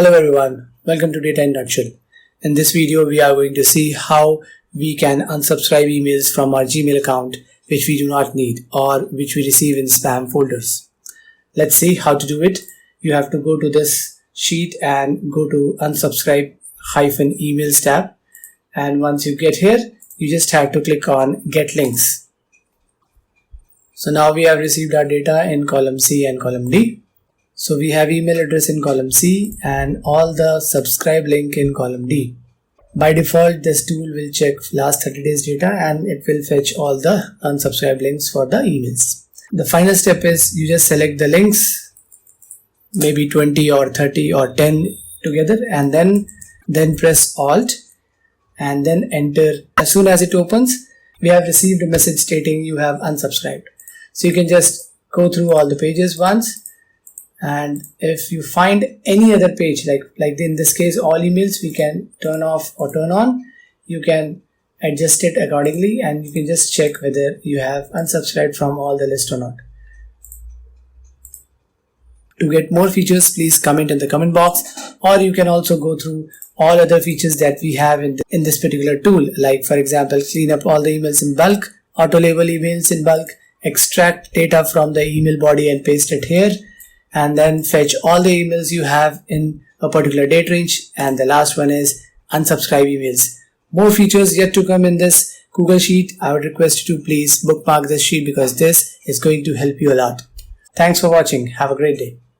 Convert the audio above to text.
Hello everyone, welcome to Data in Nutshell. In this video, we are going to see how we can unsubscribe emails from our Gmail account which we do not need or which we receive in spam folders. Let's see how to do it. You have to go to this sheet and go to unsubscribe-emails tab. And once you get here, you just have to click on Get Links. So now we have received our data in column C and column D. So we have email address in column C and all the subscribe link in column D. By default, this tool will check last 30 days data and it will fetch all the unsubscribed links for the emails. The final step is you just select the links, maybe 20 or 30 or 10 together, and then press Alt and then enter. As soon as it opens, we have received a message stating you have unsubscribed. So you can just go through all the pages once. And if you find any other page, like in this case all emails, we can turn off or turn on. You can adjust it accordingly and you can just check whether you have unsubscribed from all the list or not. To get more features, please comment in the comment box, or you can also go through all other features that we have in this particular tool, like for example, clean up all the emails in bulk, auto label emails in bulk, extract data from the email body and paste it here, and then fetch all the emails you have in a particular date range. And the last one is unsubscribe emails. More features yet to come in this Google Sheet. I would request you to please bookmark this sheet because this is going to help you a lot. Thanks for watching. Have a great day.